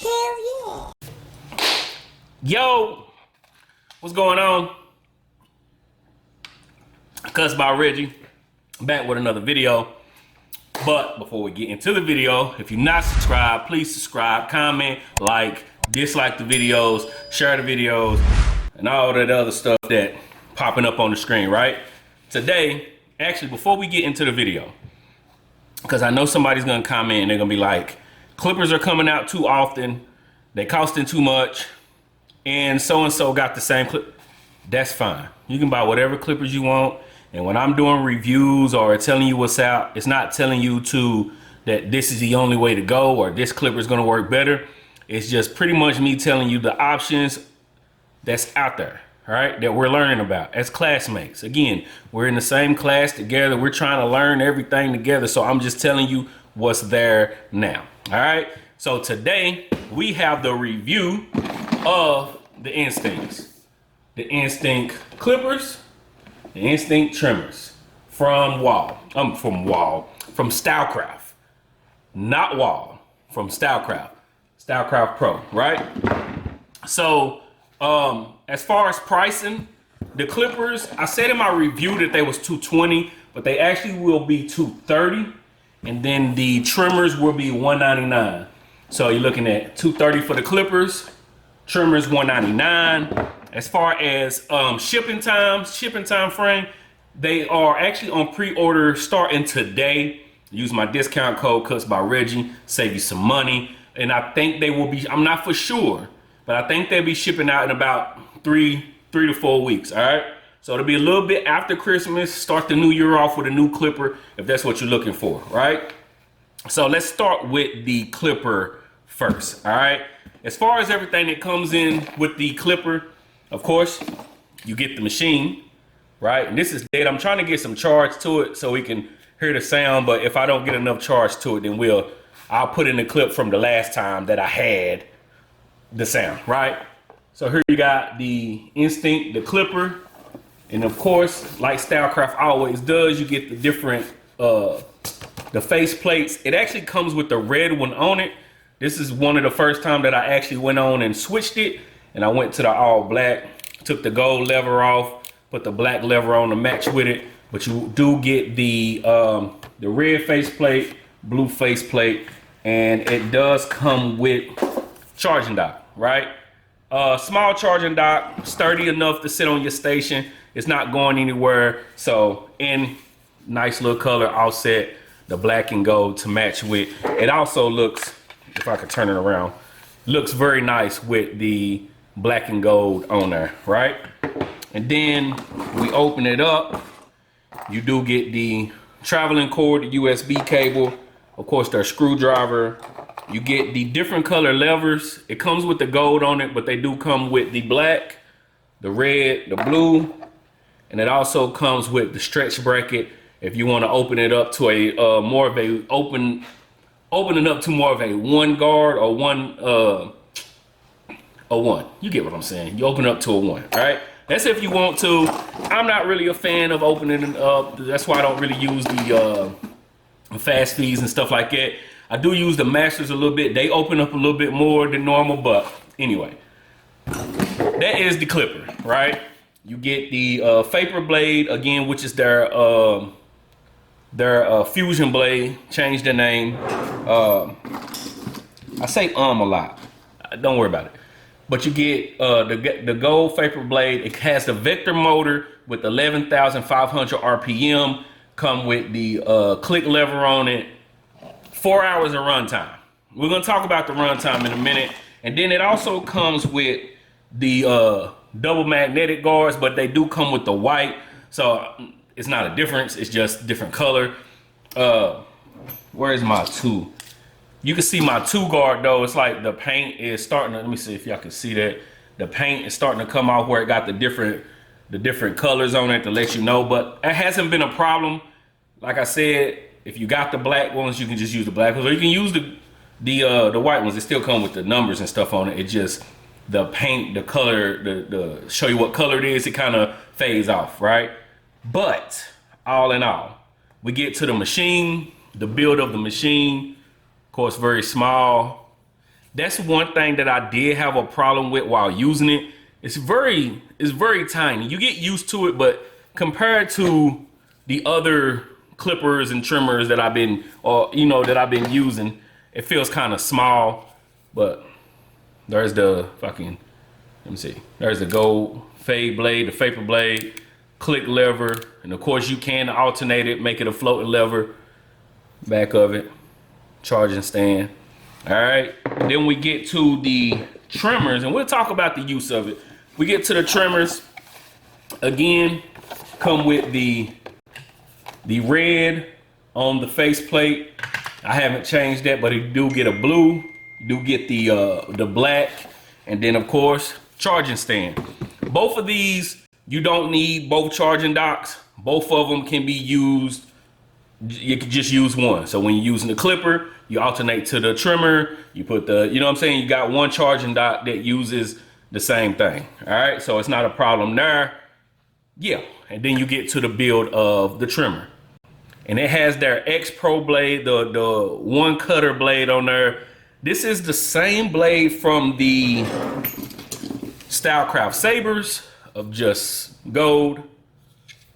Hell yeah. Yo, what's going on? Cuss by Reggie, back with another video. But before we get into the video, if you're not subscribed, please subscribe, comment, like, dislike the videos, share the videos, and all that other stuff that popping up on the screen, right? Today, actually, before we get into the video, because I know somebody's gonna comment and they're gonna be like, clippers are coming out too often, they costing too much, and so got the same clip. That's fine. You can buy whatever clippers you want. And when I'm doing reviews or telling you what's out, it's not telling you that this is the only way to go or this clipper is going to work better. It's just pretty much me telling you the options that's out there, all right, that we're learning about as classmates. Again, we're in the same class together. We're trying to learn everything together. So I'm just telling you what's there now. All right. So today we have the review of the Instincts, the Instinct clippers, the Instinct trimmers from Stylecraft, not Wall, from Stylecraft Pro, right? So as far as pricing, the clippers, I said in my review that they was $220, but they actually will be $230, and then the trimmers will be $199. So you're looking at $230 for the clippers, trimmers $199. As far as shipping time frame, they are actually on pre-order starting today. Use my discount code Cuts by Reggie, save you some money. And I think they will be, I'm not for sure, but I think they'll be shipping out in about three to 4 weeks. All right. So it'll be a little bit after Christmas, start the new year off with a new clipper if that's what you're looking for. Right. So let's start with the clipper first. All right. As far as everything that comes in with the clipper, of course, you get the machine, right? And this is dead. I'm trying to get some charge to it so we can hear the sound, but if I don't get enough charge to it, then I'll put in the clip from the last time that I had the sound, right? So here you got the Instinct, the clipper, and of course, like Stylecraft always does, you get the different, the face plates. It actually comes with the red one on it. This is one of the first time that I actually went on and switched it. And I went to the all black, took the gold lever off, put the black lever on to match with it. But you do get the red faceplate, blue faceplate, and it does come with charging dock, right? Small charging dock, sturdy enough to sit on your station. It's not going anywhere. So in nice little color offset, the black and gold to match with. It also looks, if I could turn it around, looks very nice with the black and gold on there, right? And then we open it up. You do get the traveling cord, the USB cable, of course their screwdriver. You get the different color levers. It comes with the gold on it, but they do come with the black, the red, the blue, and it also comes with the stretch bracket if you want to open it up to a more of a open it up to more of a one guard or a one. You get what I'm saying? You open up to a one, all right? That's if you want to. I'm not really a fan of opening it up. That's why I don't really use the fast feeds and stuff like that. I do use the masters a little bit. They open up a little bit more than normal, but anyway. That is the clipper, right? You get the Vapor blade, again, which is their fusion blade. Changed the name. I say a lot. Don't worry about it. But you get the gold Vapor blade. It has the Vector motor with 11,500 RPM. Come with the click lever on it. 4 hours of runtime. We're gonna talk about the runtime in a minute. And then it also comes with the double magnetic guards, but they do come with the white. So it's not a difference. It's just different color. Where is my two? You can see my two guard though. It's like the paint is starting to, let me see if y'all can see that. The paint is starting to come off where it got the different colors on it to let you know, but it hasn't been a problem. Like I said, if you got the black ones, you can just use the black ones, or you can use the white ones. They still come with the numbers and stuff on it. It just, the paint, the color, the show you what color it is, it kind of fades off, right? But all in all, we get to the machine, the build of the machine. Of course, very small. That's one thing that I did have a problem with while using it. It's very tiny. You get used to it, but compared to the other clippers and trimmers that I've been, that I've been using, it feels kind of small. But there's the fucking, let me see. There's the gold fade blade, the vapor blade, click lever, and of course you can alternate it, make it a floating lever. Back of it, charging stand. All right, and then we get to the trimmers, and we'll talk about the use of it. We get to the trimmers. Again, come with the red on the faceplate. I haven't changed that, but you do get a blue. You do get the black, and then of course charging stand. Both of these, you don't need both charging docks. Both of them can be used. You can just use one. So when you're using the clipper, you alternate to the trimmer. You put the, you know what I'm saying? You got one charging dock that uses the same thing. All right, so it's not a problem there. Yeah, and then you get to the build of the trimmer. And it has their X Pro blade, the one cutter blade on there. This is the same blade from the Stylecraft sabers of just gold.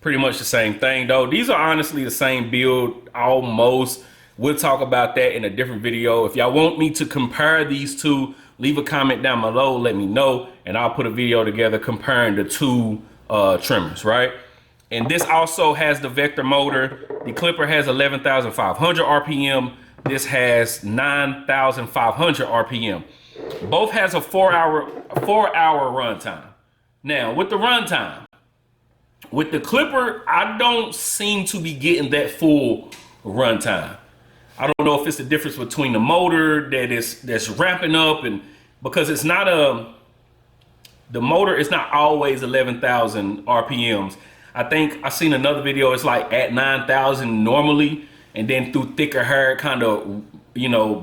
Pretty much the same thing though. These are honestly the same build almost. We'll talk about that in a different video. If y'all want me to compare these two, leave a comment down below, let me know, and I'll put a video together comparing the two trimmers, right? And this also has the vector motor. The clipper has 11,500 RPM. This has 9,500 RPM. Both has a 4-hour runtime. Now with the runtime, with the clipper, I don't seem to be getting that full runtime. I don't know if it's the difference between the motor that's ramping up, and because it's not the motor is not always 11,000 RPMs. I think I seen another video, it's like at 9,000 normally, and then through thicker hair it kind of,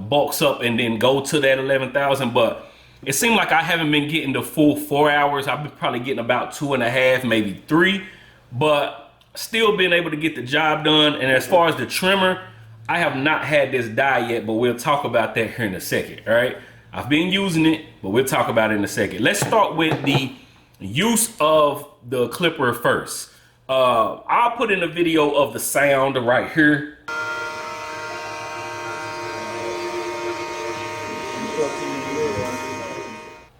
bulks up and then go to that 11,000. But it seemed like I haven't been getting the full 4 hours. I've been probably getting about 2.5, maybe 3, but still been able to get the job done. And as far as the trimmer, I have not had this die yet, but we'll talk about that here in a second. All right, I've been using it, but we'll talk about it in a second. Let's start with the use of the clipper first. I'll put in a video of the sound right here.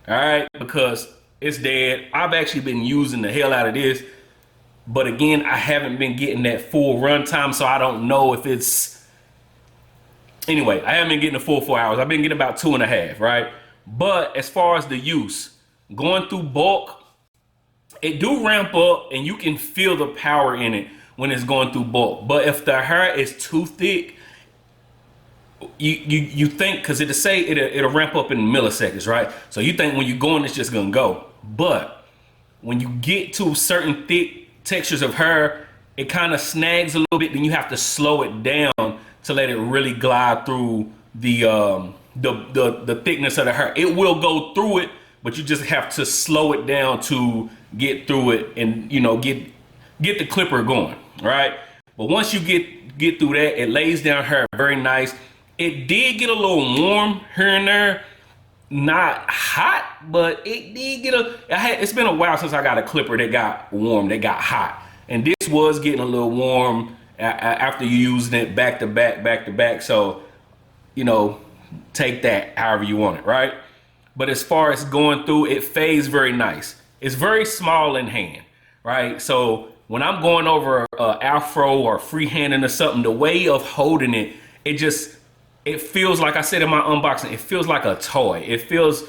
All right, because it's dead. I've actually been using the hell out of this, but again, I haven't been getting that full runtime, so I don't know if it's, anyway, I haven't been getting the full 4 hours. I've been getting about 2.5, right? But as far as the use, going through bulk, it do ramp up and you can feel the power in it when it's going through bulk. But if the hair is too thick, you think, because it'll ramp up in milliseconds, right? So you think when you're going, it's just gonna go. But when you get to certain thick textures of hair, it kind of snags a little bit, then you have to slow it down to let it really glide through the thickness of the hair. It will go through it, but you just have to slow it down to get through it and get the clipper going, right? But once you get through that, it lays down hair very nice. It did get a little warm here and there, not hot, but it did get it's been a while since I got a clipper that got warm, that got hot. And this was getting a little warm after you using it back to back. So, take that however you want it, right? But as far as going through, it fades very nice. It's very small in hand, right? So when I'm going over afro or freehanding or something, the way of holding it, it feels like I said in my unboxing, it feels like a toy. It feels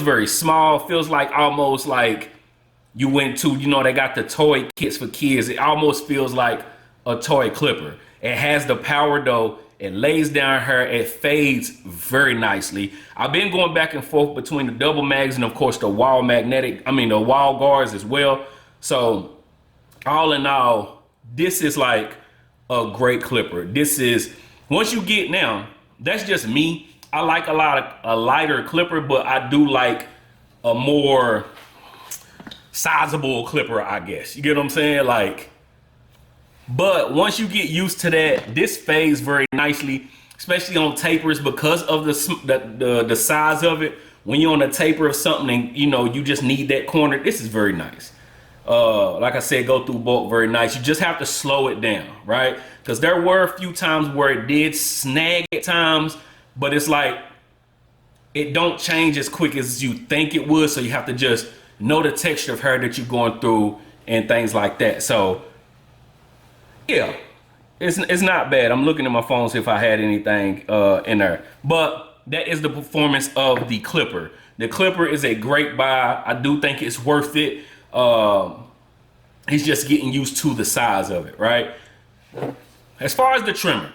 very small, feels like almost like you went to, they got the toy kits for kids. It almost feels like a toy clipper. It has the power though. It lays down hair, it fades very nicely. I've been going back and forth between the double mags and of course the wall guards as well. So all in all, this is like a great clipper. This is, once you get now, that's just me. I like a lighter clipper, but I do like a more sizable clipper, I guess. You get what I'm saying? But once you get used to that, this fades very nicely. especially on tapers because of the size of it. When you're on a taper of something and you just need that corner, this is very nice. Like I said, go through bulk, very nice. You just have to slow it down, right? Because there were a few times where it did snag at times, but it's like it don't change as quick as you think it would. So you have to just know the texture of hair that you're going through and things like that. So yeah, it's not bad. I'm looking at my phone, see if I had anything in there. But that is the performance of the clipper. The clipper is a great buy. I do think it's worth it. He's just getting used to the size of it, right? As far as the trimmer,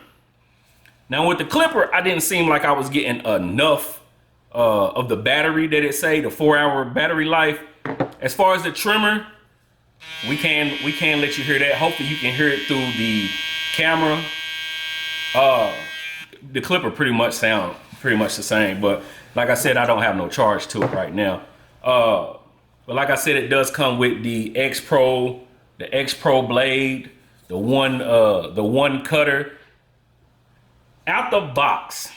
now with the clipper, I didn't seem like I was getting enough of the battery that it say, the 4-hour battery life. As far as the trimmer, we can let you hear that. Hopefully you can hear it through the camera. The clipper pretty much sound pretty much the same, but like I said, I don't have no charge to it right now. But like I said, it does come with the X Pro blade, the one cutter. Out the box,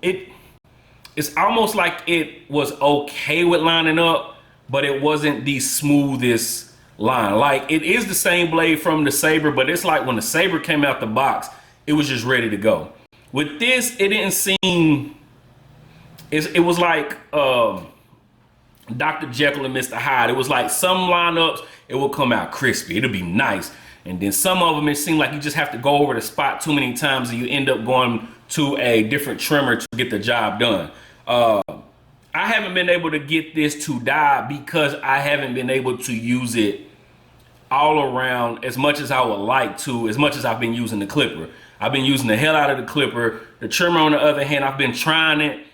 it's almost like it was okay with lining up, but it wasn't the smoothest line. Like, it is the same blade from the Saber, but it's like when the Saber came out the box, it was just ready to go. With this, it didn't seem, it was like Dr. Jekyll and Mr. Hyde. It was like some lineups, it will come out crispy. It'll be nice. And then some of them, it seemed like you just have to go over the spot too many times and you end up going to a different trimmer to get the job done. I haven't been able to get this to die because I haven't been able to use it all around as much as I would like to, as much as I've been using the clipper. I've been using the hell out of the clipper. The trimmer, on the other hand, I've been trying it.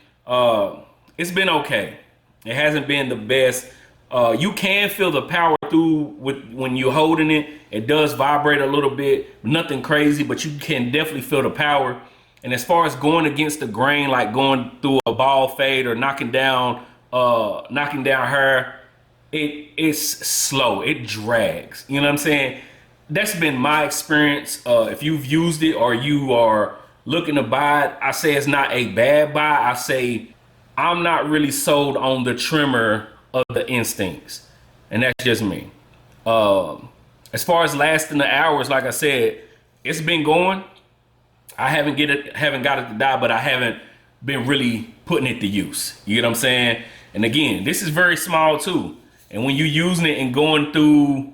It's been okay. It hasn't been the best. You can feel the power through when you're holding it. It does vibrate a little bit, nothing crazy, but you can definitely feel the power. And as far as going against the grain, like going through a ball fade or knocking down hair, it's slow. It drags. You know what I'm saying? That's been my experience. If you've used it or you are looking to buy it, I say it's not a bad buy. I say I'm not really sold on the trimmer of the Instincts, and that's just me. As far as lasting the hours, like I said, it's been going. I haven't got it to die, but I haven't been really putting it to use. You get what I'm saying? And again, this is very small too. And when you're using it and going through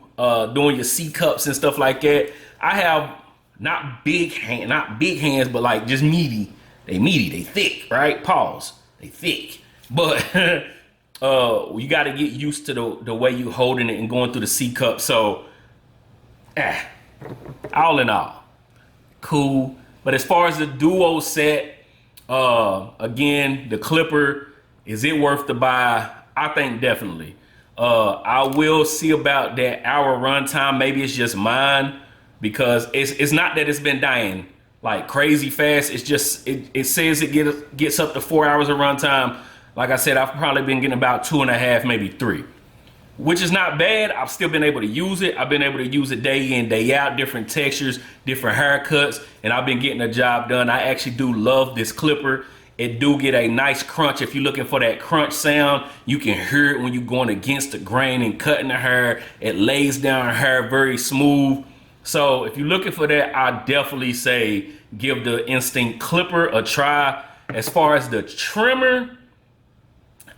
doing your C cups and stuff like that, I have not big hands, but like just meaty. They thick, right? Pause. They thick. But you got to get used to the way you holding it and going through the C cup. So, all in all, cool. But as far as the duo set, again, the clipper, is it worth the buy? I think definitely. I will see about that hour runtime. Maybe it's just mine, because it's not that it's been dying like crazy fast. It's just it says it gets up to 4 hours of runtime. Like I said, I've probably been getting about 2.5, maybe 3, which is not bad. I've still been able to use it. I've been able to use it day in, day out, different textures, different haircuts, and I've been getting the job done. I actually do love this clipper. It do get a nice crunch. If you're looking for that crunch sound, you can hear it when you're going against the grain and cutting the hair. It lays down hair very smooth. So if you're looking for that, I definitely say give the Instinct clipper a try. As far as the trimmer,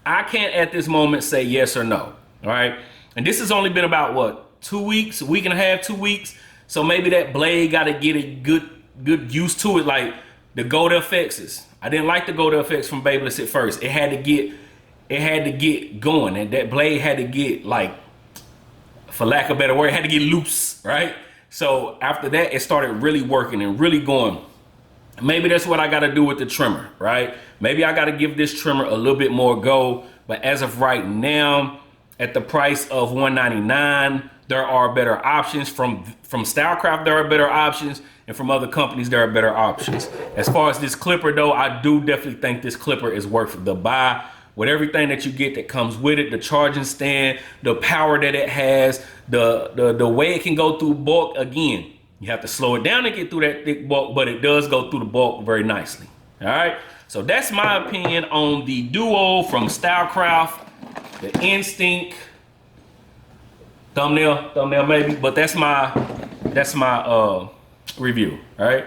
I can't at this moment say yes or no. All right. And this has only been about what, 2 weeks, a week and a half, 2 weeks. So maybe that blade got to get a good used to it. Like the Gold FXs. I didn't like the Gold FX from Babyliss at first. It had to get going, and that blade had to get, like, for lack of a better word, it had to get loose, right? So after that, it started really working and really going. Maybe that's what I got to do with the trimmer, right? Maybe I got to give this trimmer a little bit more go. But as of right now, at the price of $199, there are better options. From Stylecraft, there are better options. And from other companies, there are better options. As far as this clipper, though, I do definitely think this clipper is worth the buy. With everything that you get that comes with it, the charging stand, the power that it has, the way it can go through bulk. Again, You have to slow it down to get through that thick bulk, but it does go through the bulk very nicely. All right. So that's my opinion on the Duo from Stylecraft, the Instinct thumbnail maybe, but that's my review. All right.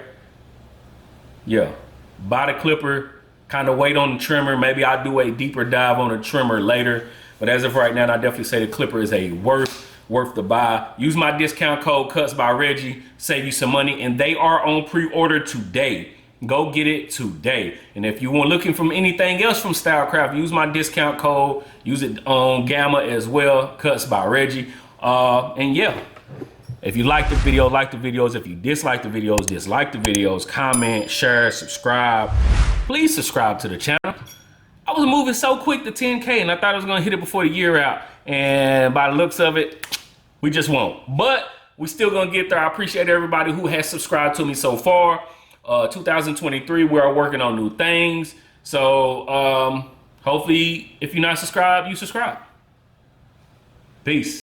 Yeah. Buy the clipper, kind of wait on the trimmer. Maybe I'll do a deeper dive on the trimmer later. But as of right now, I definitely say the clipper is a worth the buy. Use my discount code Cuts by Reggie, save you some money, and they are on pre-order today. Go get it today. And if you want looking from anything else from Stylecraft, use my discount code. Use it on Gamma as well, Cuts by Reggie. And yeah, if you like the video, like the videos. If you dislike the videos, dislike the videos. Comment, share, subscribe. Please subscribe to the channel. I was moving so quick to 10K, and I thought I was gonna hit it before the year out. And by the looks of it, we just won't. But we still gonna get there. I appreciate everybody who has subscribed to me so far. 2023, we are working on new things. So hopefully, if you're not subscribed, you subscribe. Peace.